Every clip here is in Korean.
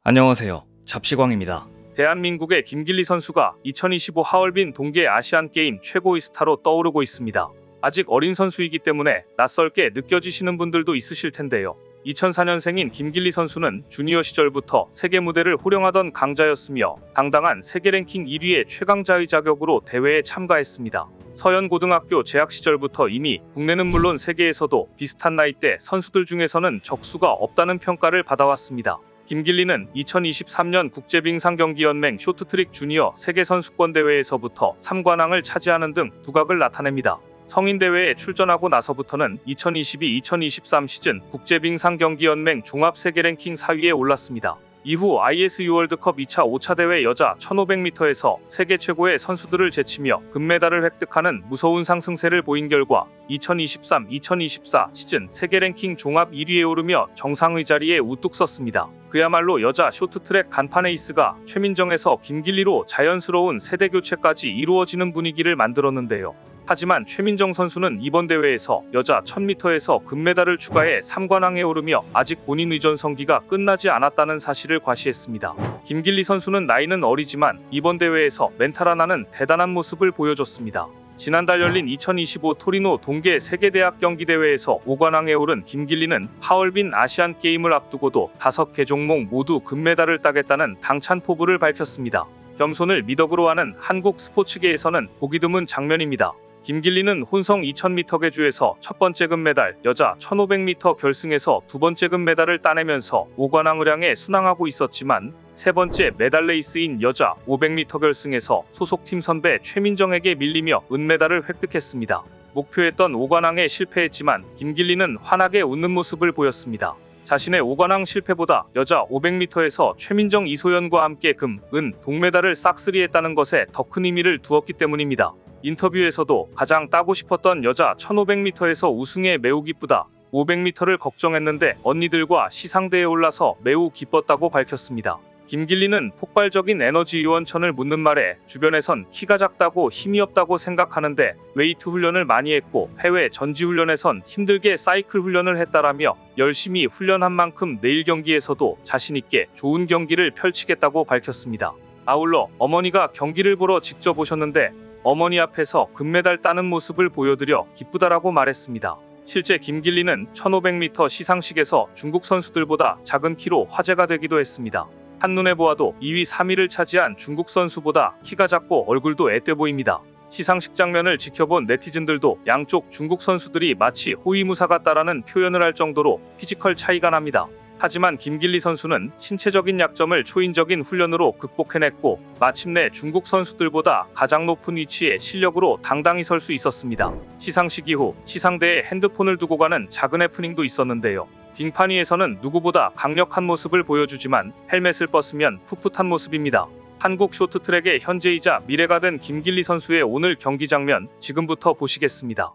안녕하세요. 잡시광입니다. 대한민국의 김길리 선수가 2025 하얼빈 동계 아시안게임 최고의 스타로 떠오르고 있습니다. 아직 어린 선수이기 때문에 낯설게 느껴지시는 분들도 있으실 텐데요. 2004년생인 김길리 선수는 주니어 시절부터 세계 무대를 호령하던 강자였으며 당당한 세계 랭킹 1위의 최강자의 자격으로 대회에 참가했습니다. 서현고등학교 재학 시절부터 이미 국내는 물론 세계에서도 비슷한 나이대 선수들 중에서는 적수가 없다는 평가를 받아왔습니다. 김길리는 2023년 국제빙상경기연맹 쇼트트랙 주니어 세계선수권대회에서부터 3관왕을 차지하는 등 두각을 나타냅니다. 성인대회에 출전하고 나서부터는 2022-2023 시즌 국제빙상경기연맹 종합세계랭킹 4위에 올랐습니다. 이후 ISU 월드컵 2차 5차 대회 여자 1500m에서 세계 최고의 선수들을 제치며 금메달을 획득하는 무서운 상승세를 보인 결과 2023-2024 시즌 세계 랭킹 종합 1위에 오르며 정상의 자리에 우뚝 섰습니다. 그야말로 여자 쇼트트랙 간판 에이스가 최민정에서 김길리로 자연스러운 세대 교체까지 이루어지는 분위기를 만들었는데요. 하지만 최민정 선수는 이번 대회에서 여자 1000m에서 금메달을 추가해 3관왕에 오르며 아직 본인의 전성기가 끝나지 않았다는 사실을 과시했습니다. 김길리 선수는 나이는 어리지만 이번 대회에서 멘탈 하나는 대단한 모습을 보여줬습니다. 지난달 열린 2025 토리노 동계 세계대학 경기대회에서 5관왕에 오른 김길리는 하얼빈 아시안게임을 앞두고도 5개 종목 모두 금메달을 따겠다는 당찬 포부를 밝혔습니다. 겸손을 미덕으로 하는 한국 스포츠계에서는 보기 드문 장면입니다. 김길리는 혼성 2000m 계주에서 첫 번째 금메달, 여자 1500m 결승에서 두 번째 금메달을 따내면서 5관왕을 향해 순항하고 있었지만 세 번째 메달 레이스인 여자 500m 결승에서 소속팀 선배 최민정에게 밀리며 은메달을 획득했습니다. 목표했던 5관왕에 실패했지만 김길리는 환하게 웃는 모습을 보였습니다. 자신의 5관왕 실패보다 여자 500m에서 최민정 이소연과 함께 금, 은, 동메달을 싹쓸이했다는 것에 더 큰 의미를 두었기 때문입니다. 인터뷰에서도 가장 따고 싶었던 여자 1500m에서 우승에 매우 기쁘다. 500m를 걱정했는데 언니들과 시상대에 올라서 매우 기뻤다고 밝혔습니다. 김길리는 폭발적인 에너지 유원천을 묻는 말에 주변에선 키가 작다고 힘이 없다고 생각하는데 웨이트 훈련을 많이 했고 해외 전지훈련에선 힘들게 사이클 훈련을 했다라며 열심히 훈련한 만큼 내일 경기에서도 자신있게 좋은 경기를 펼치겠다고 밝혔습니다. 아울러 어머니가 경기를 보러 직접 오셨는데 어머니 앞에서 금메달 따는 모습을 보여드려 기쁘다라고 말했습니다. 실제 김길리는 1500m 시상식에서 중국 선수들보다 작은 키로 화제가 되기도 했습니다. 한눈에 보아도 2위 3위를 차지한 중국 선수보다 키가 작고 얼굴도 앳돼 보입니다. 시상식 장면을 지켜본 네티즌들도 양쪽 중국 선수들이 마치 호위무사 같다라는 표현을 할 정도로 피지컬 차이가 납니다. 하지만 김길리 선수는 신체적인 약점을 초인적인 훈련으로 극복해냈고 마침내 중국 선수들보다 가장 높은 위치에 실력으로 당당히 설 수 있었습니다. 시상식 이후 시상대에 핸드폰을 두고 가는 작은 해프닝도 있었는데요. 빙판 위에서는 누구보다 강력한 모습을 보여주지만 헬멧을 벗으면 풋풋한 모습입니다. 한국 쇼트트랙의 현재이자 미래가 된 김길리 선수의 오늘 경기 장면 지금부터 보시겠습니다.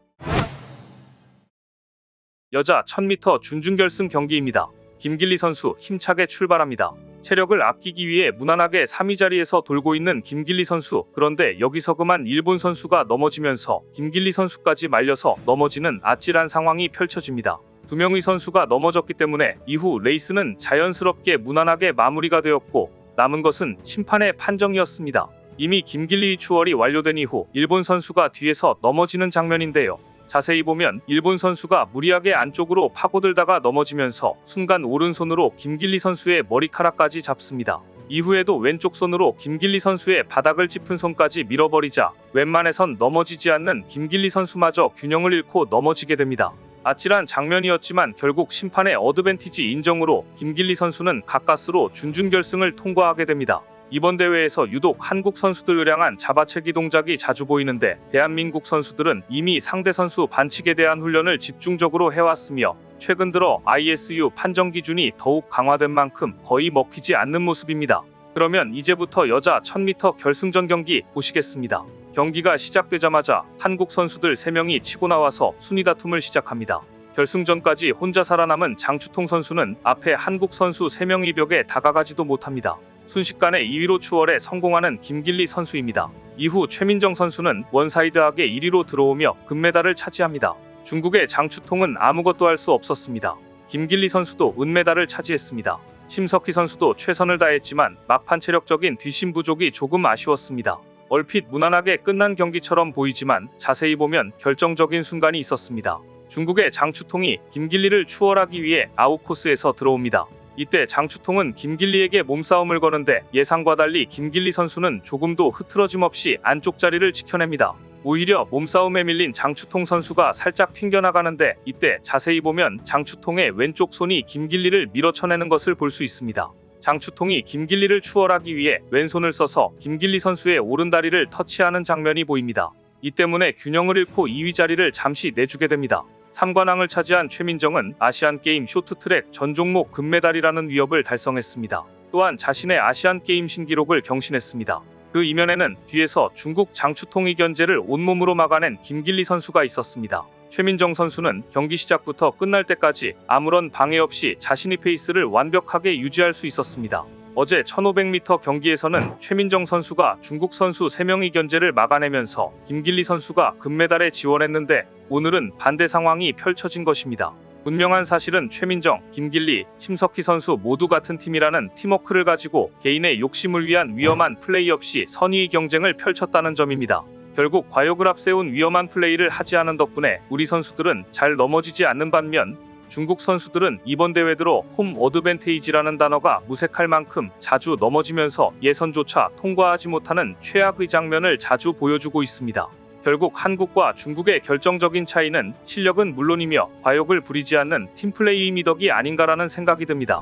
여자 1000m 준준결승 경기입니다. 김길리 선수 힘차게 출발합니다. 체력을 아끼기 위해 무난하게 3위 자리에서 돌고 있는 김길리 선수. 그런데 여기서 그만 일본 선수가 넘어지면서 김길리 선수까지 말려서 넘어지는 아찔한 상황이 펼쳐집니다. 두 명의 선수가 넘어졌기 때문에 이후 레이스는 자연스럽게 무난하게 마무리가 되었고 남은 것은 심판의 판정이었습니다. 이미 김길리의 추월이 완료된 이후 일본 선수가 뒤에서 넘어지는 장면인데요. 자세히 보면 일본 선수가 무리하게 안쪽으로 파고들다가 넘어지면서 순간 오른손으로 김길리 선수의 머리카락까지 잡습니다. 이후에도 왼쪽 손으로 김길리 선수의 바닥을 짚은 손까지 밀어버리자 웬만해선 넘어지지 않는 김길리 선수마저 균형을 잃고 넘어지게 됩니다. 아찔한 장면이었지만 결국 심판의 어드밴티지 인정으로 김길리 선수는 가까스로 준준결승을 통과하게 됩니다. 이번 대회에서 유독 한국 선수들을 향한 잡아채기 동작이 자주 보이는데 대한민국 선수들은 이미 상대 선수 반칙에 대한 훈련을 집중적으로 해왔으며 최근 들어 ISU 판정 기준이 더욱 강화된 만큼 거의 먹히지 않는 모습입니다. 그러면 이제부터 여자 1000m 결승전 경기 보시겠습니다. 경기가 시작되자마자 한국 선수들 3명이 치고 나와서 순위 다툼을 시작합니다. 결승전까지 혼자 살아남은 장추통 선수는 앞에 한국 선수 3명이 벽에 다가가지도 못합니다. 순식간에 2위로 추월에 성공하는 김길리 선수입니다. 이후 최민정 선수는 원사이드하게 1위로 들어오며 금메달을 차지합니다. 중국의 장추통은 아무것도 할 수 없었습니다. 김길리 선수도 은메달을 차지했습니다. 심석희 선수도 최선을 다했지만 막판 체력적인 뒷심 부족이 조금 아쉬웠습니다. 얼핏 무난하게 끝난 경기처럼 보이지만 자세히 보면 결정적인 순간이 있었습니다. 중국의 장추통이 김길리를 추월하기 위해 아웃코스에서 들어옵니다. 이때 장추통은 김길리에게 몸싸움을 거는데 예상과 달리 김길리 선수는 조금도 흐트러짐 없이 안쪽 자리를 지켜냅니다. 오히려 몸싸움에 밀린 장추통 선수가 살짝 튕겨나가는데 이때 자세히 보면 장추통의 왼쪽 손이 김길리를 밀어쳐내는 것을 볼 수 있습니다. 장추통이 김길리를 추월하기 위해 왼손을 써서 김길리 선수의 오른다리를 터치하는 장면이 보입니다. 이 때문에 균형을 잃고 2위 자리를 잠시 내주게 됩니다. 3관왕을 차지한 최민정은 아시안게임 쇼트트랙 전 종목 금메달이라는 위협을 달성했습니다. 또한 자신의 아시안게임 신기록을 경신했습니다. 그 이면에는 뒤에서 중국 장추통의 견제를 온몸으로 막아낸 김길리 선수가 있었습니다. 최민정 선수는 경기 시작부터 끝날 때까지 아무런 방해 없이 자신의 페이스를 완벽하게 유지할 수 있었습니다. 어제 1500m 경기에서는 최민정 선수가 중국 선수 3명의 견제를 막아내면서 김길리 선수가 금메달에 지원했는데 오늘은 반대 상황이 펼쳐진 것입니다. 분명한 사실은 최민정, 김길리, 심석희 선수 모두 같은 팀이라는 팀워크를 가지고 개인의 욕심을 위한 위험한 플레이 없이 선의의 경쟁을 펼쳤다는 점입니다. 결국 과욕을 앞세운 위험한 플레이를 하지 않은 덕분에 우리 선수들은 잘 넘어지지 않는 반면 중국 선수들은 이번 대회 들어 홈 어드밴테이지라는 단어가 무색할 만큼 자주 넘어지면서 예선조차 통과하지 못하는 최악의 장면을 자주 보여주고 있습니다. 결국 한국과 중국의 결정적인 차이는 실력은 물론이며 과욕을 부리지 않는 팀플레이의 미덕이 아닌가라는 생각이 듭니다.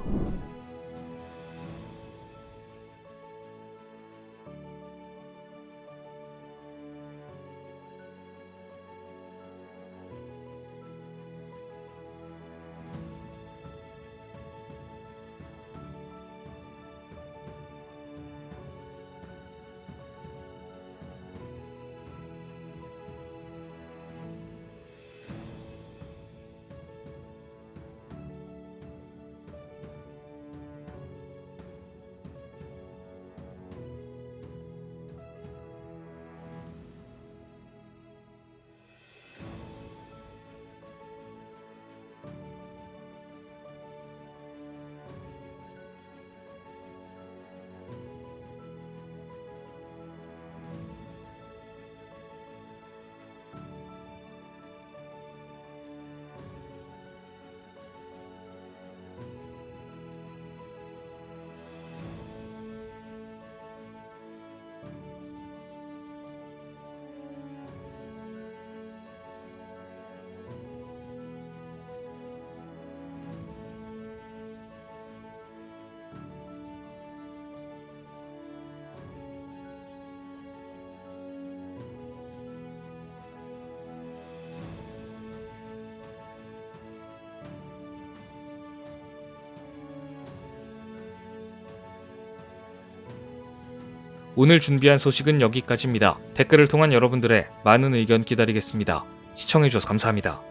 오늘 준비한 소식은 여기까지입니다. 댓글을 통한 여러분들의 많은 의견 기다리겠습니다. 시청해주셔서 감사합니다.